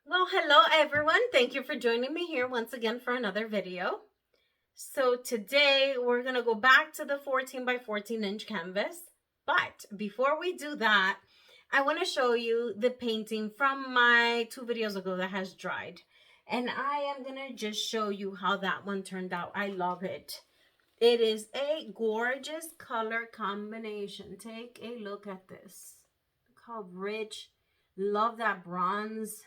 Well, hello everyone. Thank you for joining me here once again for another video. So today we're going to go back to the 14 by 14 inch canvas. But before we do that, I want to show you the painting from my 2 videos ago that has dried. And I am going to just show you how that one turned out. I love it. It is a gorgeous color combination. Take a look at this. Look how rich. Love that bronze.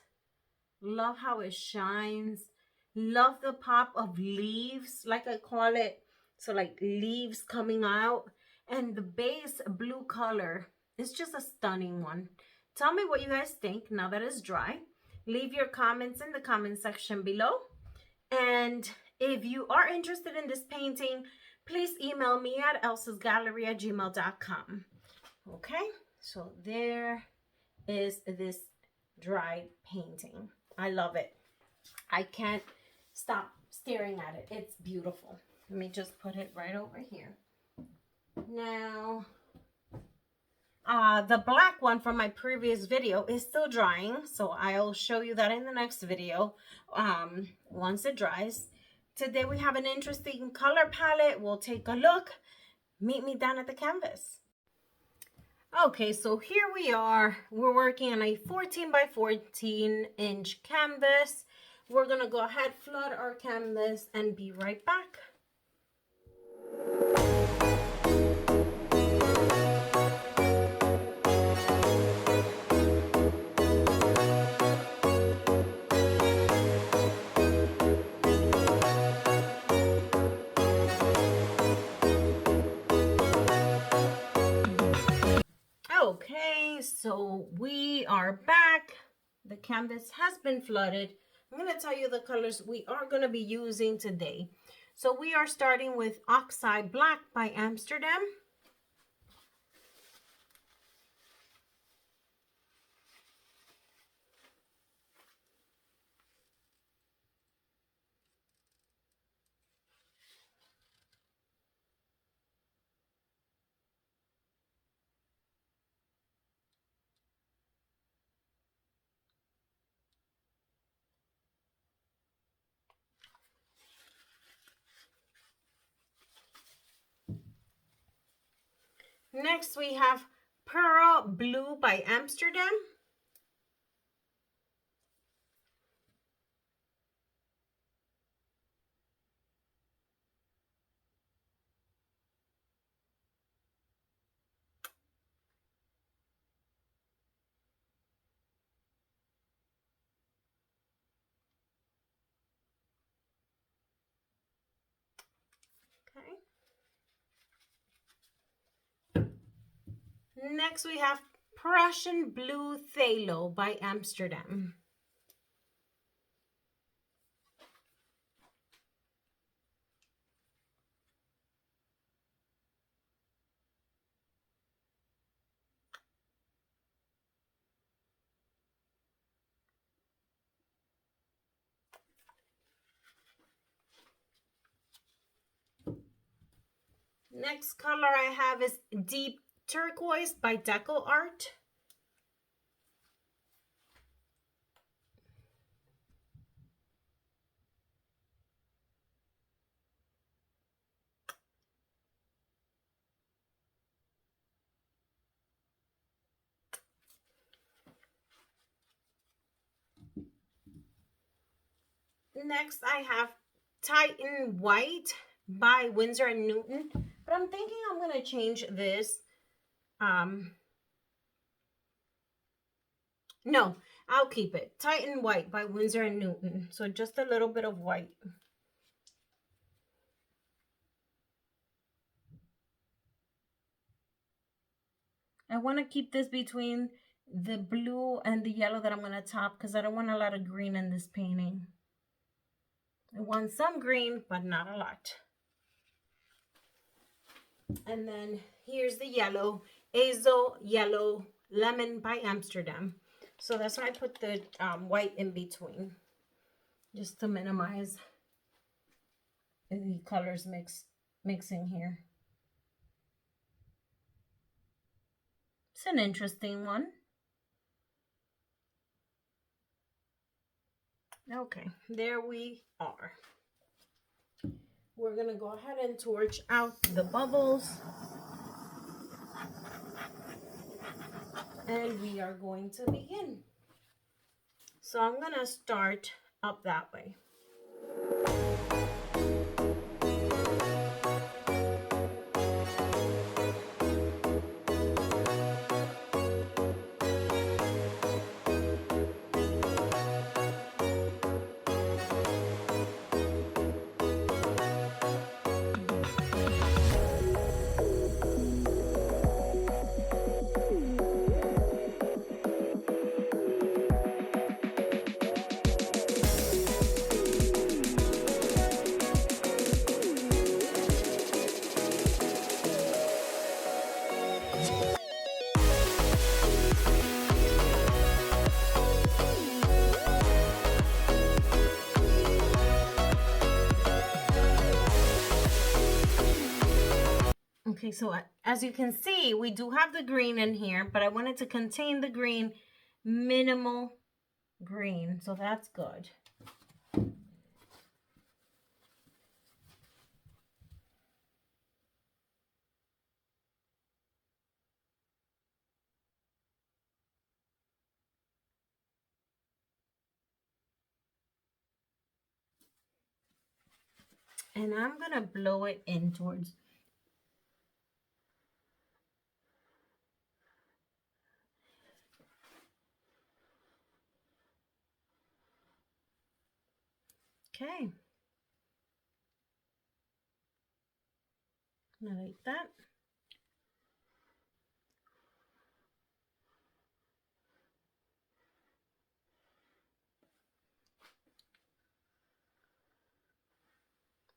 Love how it shines. Love the pop of leaves, like I call it. So like leaves coming out. And the base blue color is just a stunning one. Tell me what you guys think now that it's dry. Leave your comments in the comment section below. And if you are interested in this painting, please email me at elsasgallery@gmail.com. Okay, so there is this dried painting. I love it. I can't stop staring at it. It's beautiful. Let me just put it right over here. Now, the black one from my previous video is still drying, so I'll show you that in the next video once it dries. Today we have an interesting color palette. We'll take a look. Meet me down at the canvas. Okay, so here we are. We're working on a 14 by 14 inch canvas. We're gonna go ahead, flood our canvas, and be right back. Okay, so we are back. The canvas has been flooded. I'm going to tell you the colors we are going to be using today. So we are starting with Oxide Black by Amsterdam. Next we have Pearl Blue by Amsterdam. Okay. Next we have Prussian Blue Phthalo by Amsterdam. Next color I have is Deep Turquoise by DecoArt. Next, I have Titan White by Winsor and Newton. But I'm thinking I'm going to change this. No, I'll keep it. Titan White by Winsor and Newton. So just a little bit of white. I want to keep this between the blue and the yellow that I'm going to top because I don't want a lot of green in this painting. I want some green, but not a lot. And then here's the yellow, Azo Yellow Lemon by Amsterdam. So that's why I put the white in between, just to minimize the colors mixing here. It's an interesting one. Okay, there we are. We're gonna go ahead and torch out the bubbles. And we are going to begin. So I'm gonna start up that way. Okay, so as you can see, we do have the green in here, but I wanted to contain the green, minimal green, so that's good. And I'm gonna blow it in towards. Okay. Like that.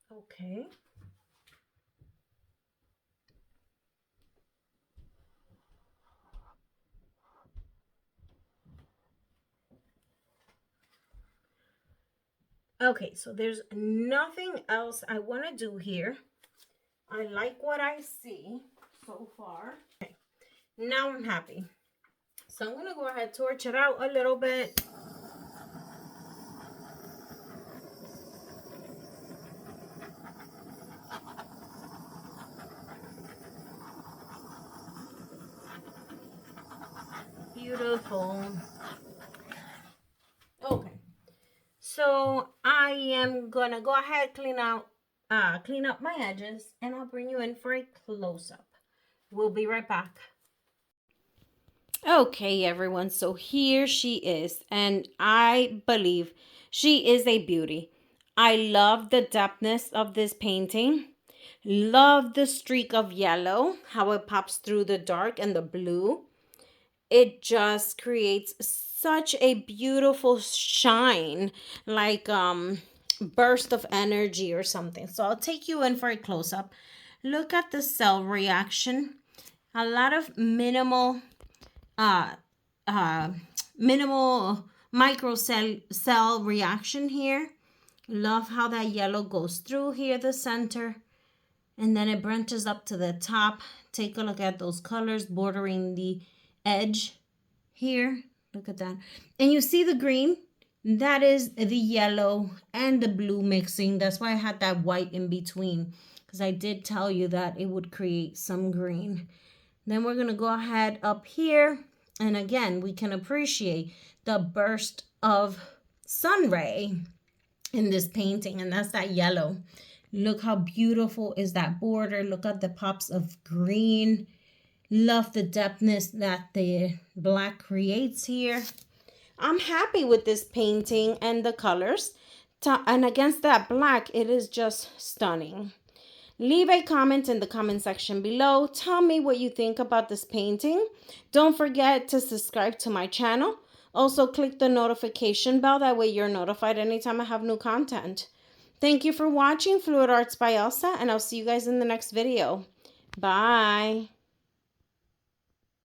Okay. Okay, so there's nothing else I want to do here. I like what I see so far. Okay, now I'm happy. So I'm going to go ahead, torch it out a little bit. Beautiful. Okay, so I am going to go ahead, clean up my edges, and I'll bring you in for a close-up. We'll be right back. Okay, everyone, so here she is, and I believe she is a beauty. I love the depthness of this painting. Love the streak of yellow, how it pops through the dark and the blue. It just creates such a beautiful shine, like burst of energy or something. So I'll take you in for a close-up. Look at the cell reaction. A lot of minimal micro cell reaction here. Love how that yellow goes through here, the center, and then it branches up to the top. Take a look at those colors bordering the edge here. Look at that. And you see the green? That is the yellow and the blue mixing. That's why I had that white in between, because I did tell you that it would create some green. Then we're going to go ahead up here. And again, we can appreciate the burst of sun ray in this painting. And that's that yellow. Look how beautiful is that border. Look at the pops of green. Love the depthness that the black creates here. I'm happy with this painting and the colors. And against that black, it is just stunning. Leave a comment in the comment section below. Tell me what you think about this painting. Don't forget to subscribe to my channel. Also, click the notification bell. That way you're notified anytime I have new content. Thank you for watching Fluid Arts by Elsa, and I'll see you guys in the next video. Bye.